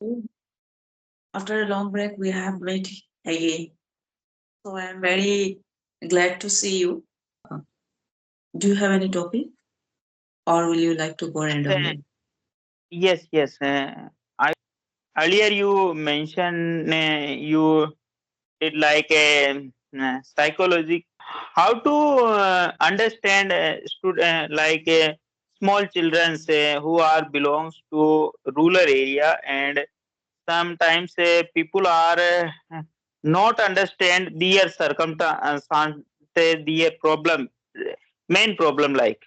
Oh, after a long break, we have met again. So I am very glad to see you. Uh, do you have any topic, or will you like to go Uh, randomly? yes, yes. I earlier you mentioned you did like a psychology. How to understand like small children who are belongs to rural area, and sometimes people are not understand their circumstance, their problem, main problem, like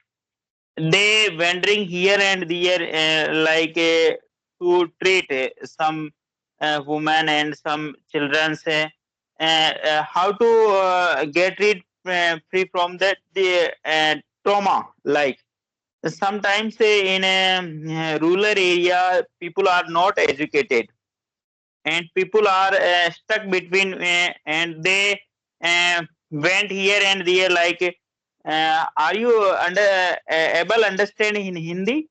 they wandering here and there, to treat some women and some children, how to get rid free from that the trauma, like sometimes in a rural area people are not educated, and people are stuck between, and they went here and there, like are you able understand in Hindi?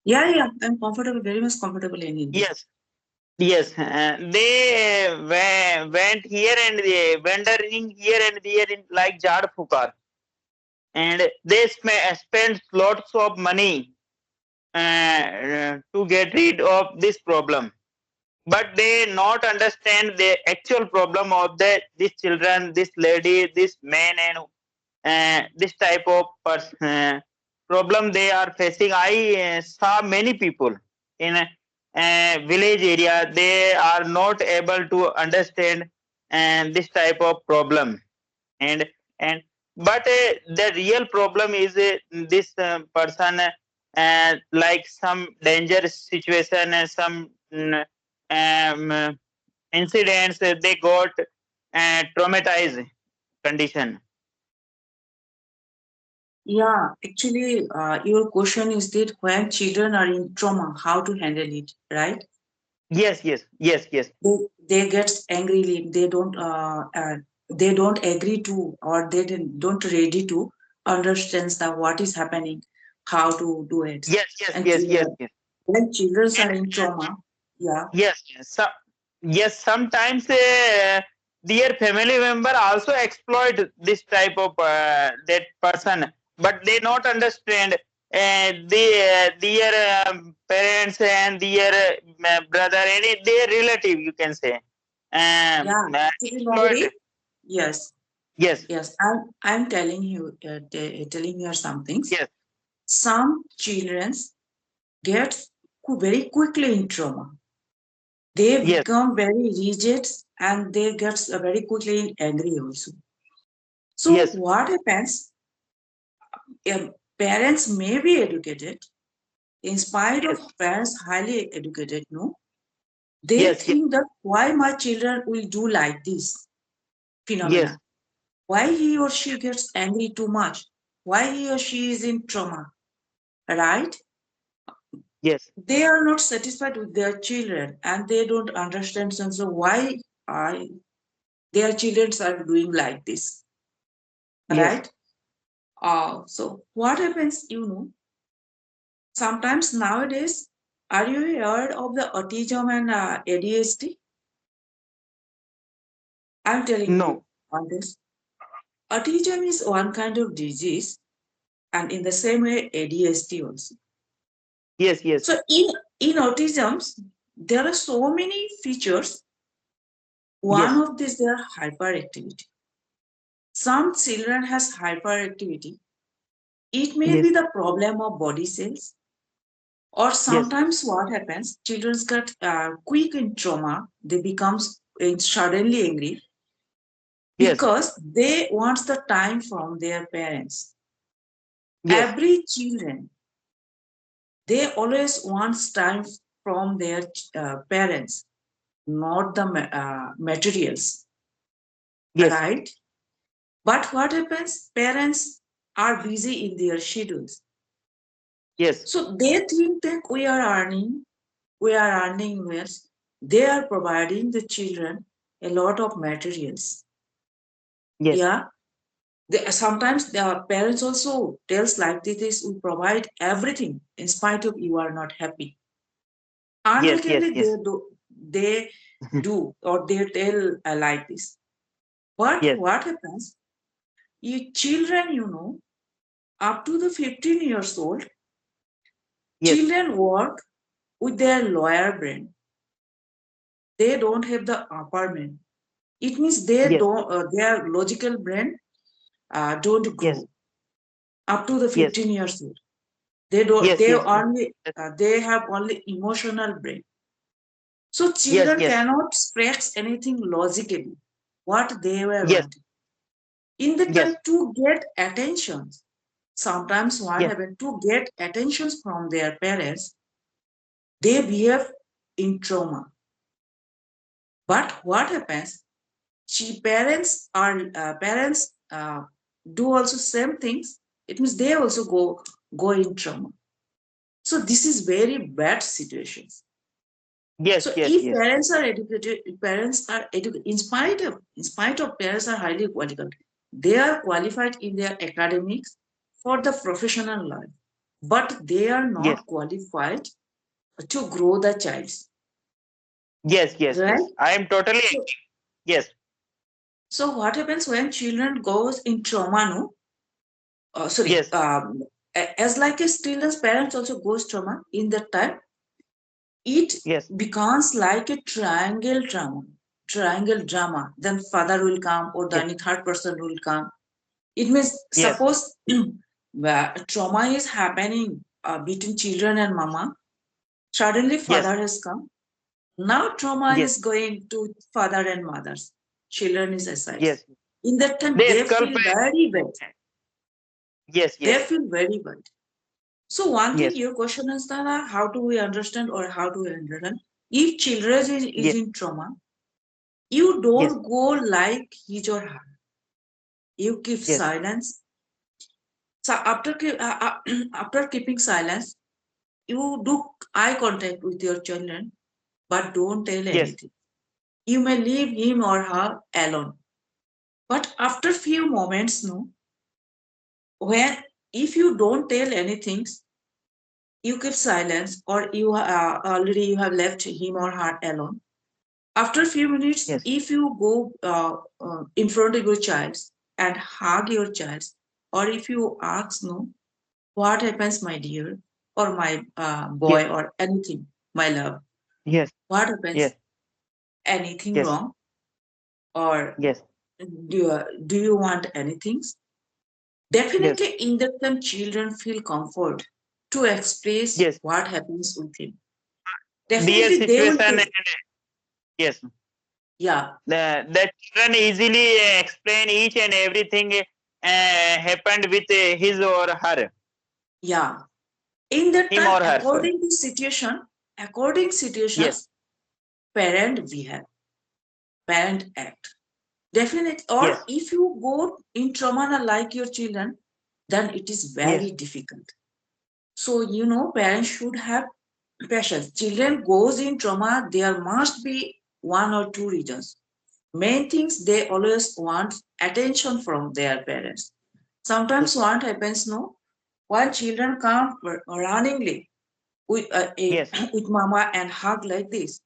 Yeah, yeah, I'm comfortable, very much comfortable in Hindi. Yes, yes. They went here and they wandering here and there in like Jad Fukar, and they spent lots of money to get rid of this problem, but they not understand the actual problem of the this children, this lady, this man, and this type of problem they are facing. I saw many people in a village area, they are not able to understand this type of problem, and but the real problem is this person like some dangerous situation and some incidents, they got traumatized condition. Yeah, actually, your question is that when children are in trauma, how to handle it, right? Yes, yes, yes, yes, They get angrily. They don't agree to, or don't ready to understand that what is happening, how to do it. yes, yes, And yes, yes, yes. when children And are in trauma, yeah, yes, yes, yes. Sometimes their family member also exploit this type of that person, but they not understand. Their parents and their brother, any their relative, you can say, yeah. Actually, exploit. nowadays, yes, Yes, yes. I'm telling you, telling you some things. yes, Some children get very quickly in trauma. They yes, become very rigid and they get very quickly angry also. So yes, what happens? Parents may be educated, in spite of yes, parents highly educated, no, they yes, yes, think that why my children will do like this yes, phenomena, why he or she gets angry too much, why he or she is in trauma, right? yes, They are not satisfied with their children and they don't understand sense of why I, their children are doing like this, yes, right? So what happens, sometimes nowadays, are you aware of the autism and ADHD? I'm telling you no, on this. Autism is one kind of disease, and in the same way, ADHD also. yes, yes, So in autism, there are so many features. One yes, of these, they are hyperactivity. Some children has hyperactivity. It may be yes, the problem of body cells, or yes, sometimes what happens, children get quick in trauma. They become suddenly angry yes, because they want the time from their parents. yes, Every children, they always want time from their parents, not the materials, yes, right? But what happens? Parents are busy in their schedules. yes, So they think that we are earning well. They are providing the children a lot of materials. yes, Yeah. Sometimes the parents also tells like this, we provide everything in spite of you are not happy. Yes, yes, Unknowingly yes. they do or they tell like this. But Yes, what happens? You children, up to the 15 years old, yes, children work with their lower brain. They don't have the upper brain. It means they yes, don't. Their logical brain don't yes, grow up to the yes, 15 years old. They don't. yes, They yes, yes, only. They have only emotional brain. So yes, children yes, cannot express anything logically. What they were yes, wanting in the time yes, to get attention. Sometimes what yes, happens to get attentions from their parents, they behave in trauma. But what happens? Parents do also same things. It means they also go in trauma. So this is very bad situations. yes, So yes, if yes, parents are educated, in spite of parents are highly qualified, they are qualified in their academics for the professional life, but they are yes, not qualified to grow the child. yes, yes, Right? yes. I am totally So, agree. Yes, so what happens when children goes in trauma? No, sorry. yes, As like a children's parents also goes trauma in that time, it yes, becomes like a triangle drama. Then father will come or the yes, any third person will come. It means yes, suppose trauma is happening between children and mama. Suddenly yes, father has come. Now trauma yes, is going to father and mothers. Children is aside. yes. In that time, They they sculpt. feel very bad. Yes, They yes, feel very bad. So one thing, yes, your question is that how do we understand or how do we understand? If children is yes, in trauma, you yes, don't go like his or her. You keep yes, silence. So after keeping silence, you do eye contact with your children, but don't tell yes, anything. You may leave him or her alone. But after few moments, no, when if you don't tell anything, you keep silence, or you already you have left him or her alone. After a few minutes, yes, if you go in front of your child and hug your child, or if you ask, no, what happens, my dear, or my boy, yes, or anything, my love, yes, what happens? yes, Anything yes, wrong? Or yes, do you want anything? yes, Definitely, in that time, children feel comfort to express yes. what happens with him. Real Definitely, they will situation tell. and yes, Yeah, the children easily explain each and everything happened with his or her, yeah. In that him time, or her. Sorry. according Yes, situations, parent behave, parent act. Definitely, or yes, if you go in trauma like your children, then it is yes, very difficult. So parents should have patience. Children goes in trauma, there must be one or two reasons. Main things, they always want attention from their parents. Sometimes yes, what happens, no, when children come runningly with yes, with mama and hug like this.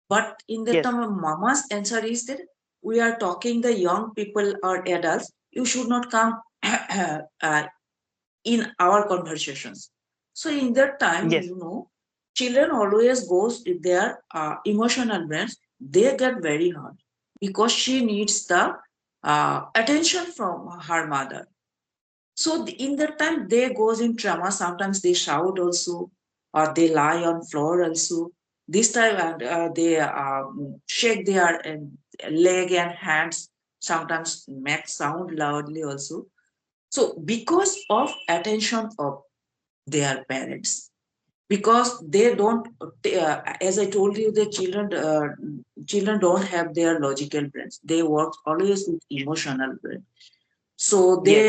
But in the yes, time, mama's answer is that we are talking the young people or adults. You should not come in our conversations. So in that time, yes, children always goes with their emotional brains. They get very hard because she needs the attention from her mother. So in that time, they goes in trauma. Sometimes they shout also, or they lie on floor also. This time, they shake their leg and hands. Sometimes make sound loudly also. So because of attention of their parents, because they don't, as I told you, the children don't have their logical brains. They work always with emotional brain. So yes,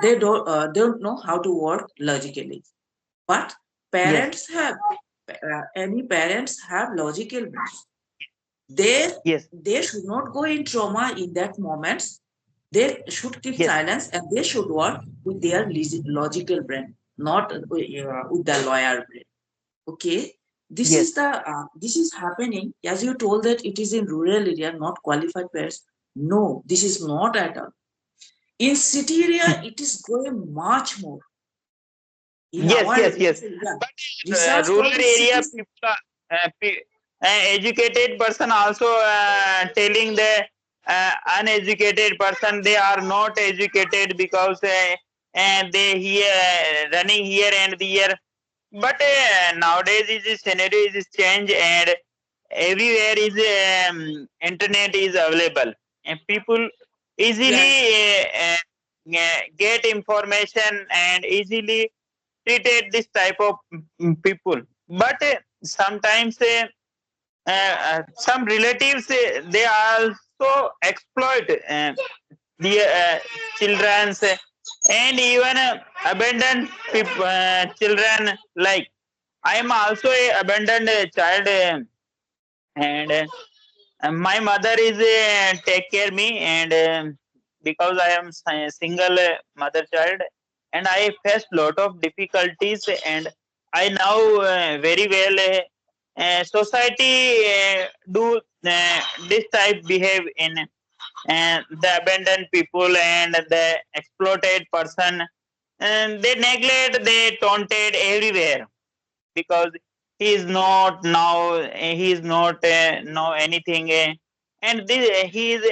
they don't know how to work logically. But yes, parents have any parents have logical brains. They yes, they should not go in trauma in that moments. They should keep yes, silence and they should work with their logical brain. not with the lawyer brain. Okay, this Yes. is the this is happening as you told that it is in rural area, not qualified parents. No, this is not at all. In city area, it is going much more. In Yes, our yes, yes. yeah, But research rural for the area cities. people, educated person also telling the uneducated person they are not educated because and they here running here and there. But nowadays is scenario is change and everywhere is internet is available and people easily Yes, get information and easily treated this type of people. But sometimes some relatives they also exploit the children's and even abandoned children. Like I am also a abandoned child and my mother is take care me and because I am single mother child and I faced lot of difficulties and I now very well society do this type behave in the abandoned people and the exploited person and they neglect they taunted everywhere because he is not now he is not know anything and he is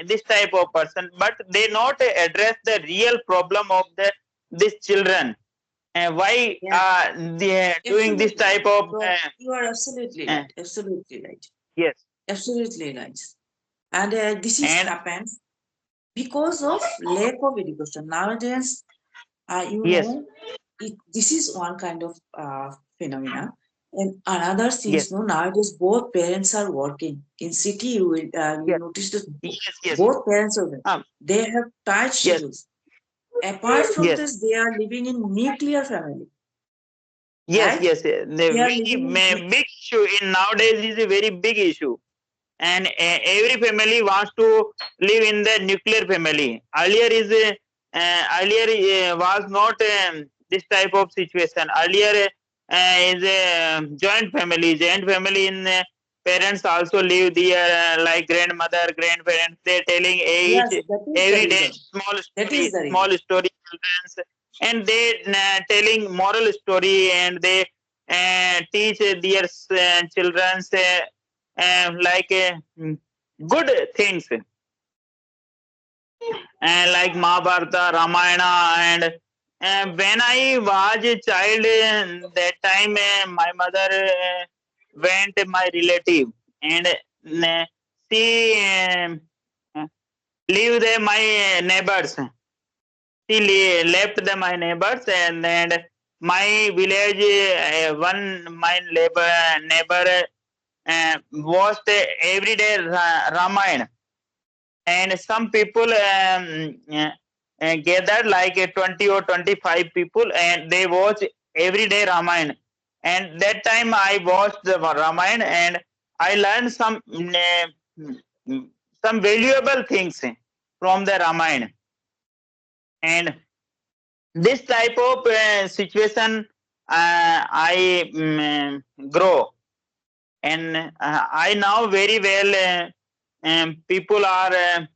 this type of person but they not address the real problem of the these children why yeah, they doing this absolutely. type of You are absolutely uh, right. Absolutely right. yes Absolutely right. And this is and happens because of lack of education nowadays. You yes know, this is one kind of phenomena. And another yes things, no, nowadays both parents are working. In city, you yes notice that yes yes both parents are working. um, They have tight yes schedules. Apart from yes this, they are living in nuclear family, yes right? yes the They are very living in big issue in nowadays is a very big issue and every family wants to live in the nuclear family. Earlier is earlier was not this type of situation. Earlier is a joint family. Joint family in parents also live there like grandmother, grandparents. They telling each yes, that is the every day reason. That is the small reason. story, children's, and they telling moral story and they teach their children's like good things like Mahabharata, Ramayana, and when I was a child, that time my mother went my relative and she leave the my neighbors. She left the my neighbors and my village one my neighbor watched every day Ramayana and some people gathered like 20 or 25 people and they watch every day Ramayana and that time I watched the Ramayana and I learned some valuable things from the Ramayana and this type of situation I grow and I now very well people are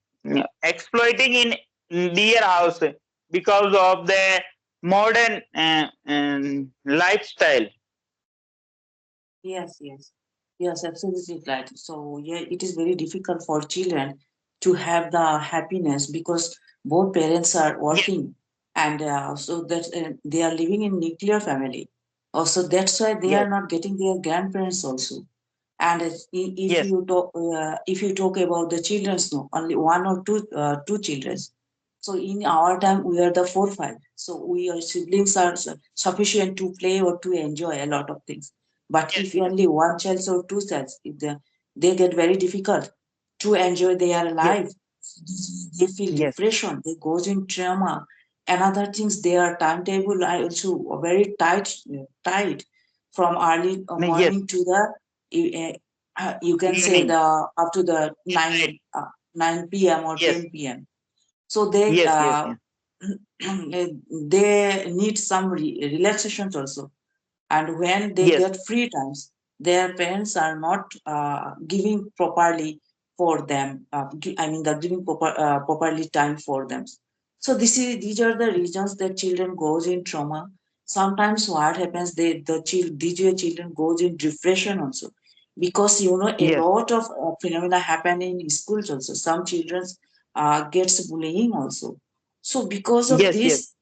exploiting in their house because of the modern lifestyle. Yes, yes, yes, absolutely right. So yeah, it is very difficult for children to have the happiness because both parents are Yes, working, and so that they are living in nuclear family. Also, that's why they yes, are not getting their grandparents also. And yes, if you talk about the children's, no, only one or two children. So in our time, we are the four, five. So we our siblings are sufficient to play or to enjoy a lot of things. But yes, if yes, only one child or two childs, they get very difficult to enjoy their yes, life. They feel yes, depression. They goes in trauma. Another things, their timetable are also very tight from early yes, morning to the you can say evening, the up to the midnight, 9 9 p.m. or yes, 10 p.m. So they yes, yes, yes, they need some relaxations also, and when they Yes. get free times, their parents are not giving properly for them. I mean, they're giving properly time for them. So these are the reasons that children goes in trauma. Sometimes what happens, these children goes in depression also, because a Yes. lot of phenomena happen in schools also. Some children gets bullying also. So because of Yes. Yes. this,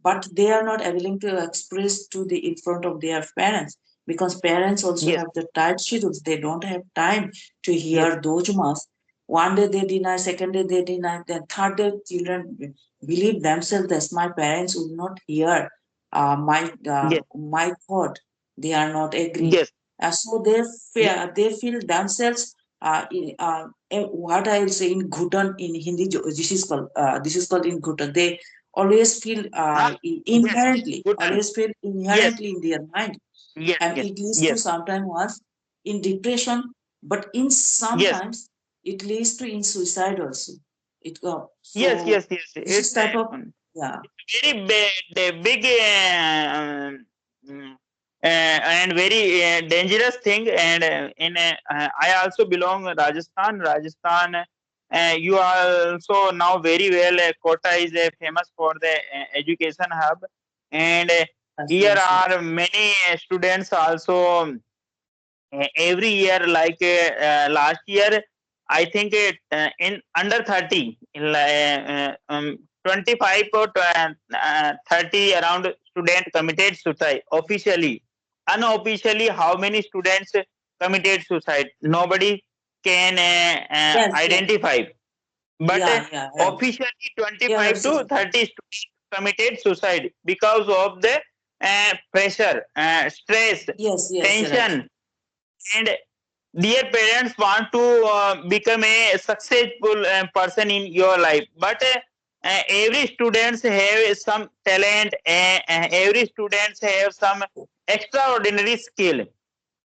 but they are not willing to express to the in front of their parents, because parents also Yes. have the tight schedules. They don't have time to Yes. hear those much. One day they deny, second day they deny, then third day children believe themselves that my parents will not hear Yes. my thought. They are not agree. Yes. So they feel themselves what I will say in Ghutan in Hindi. This is called in Ghutan. They always feel Ah, yes. Bhutan. always feel Yes. inherently in their mind, Yes. and Yes. it leads to Yes. sometimes once in depression, but in Yes. sometimes it leads to in suicide also. It go Yes. so Yes. Yes. this is It's type of, yeah. very big and very dangerous thing. And in I also belong Rajasthan. Rajasthan. You are also now very well. Kota is famous for the education hub, and Yes, here yes, yes. are many students also every year. Like last year, I think in under 30, 25 or 30 around student committed suicide officially. Unofficially, how many students committed suicide, nobody can Yes, yes. identify. But Yeah, yeah, right. officially You're 25 to absolutely 30 students committed suicide because of the pressure, stress, yes, yes, you're right. tension. And their parents want to become a successful person in your life. But every students have some talent, every students have some extraordinary skill.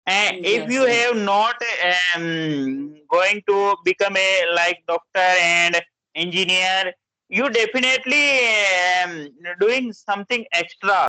If Yes, you right. have not going to become a like doctor and engineer, you definitely doing something extra.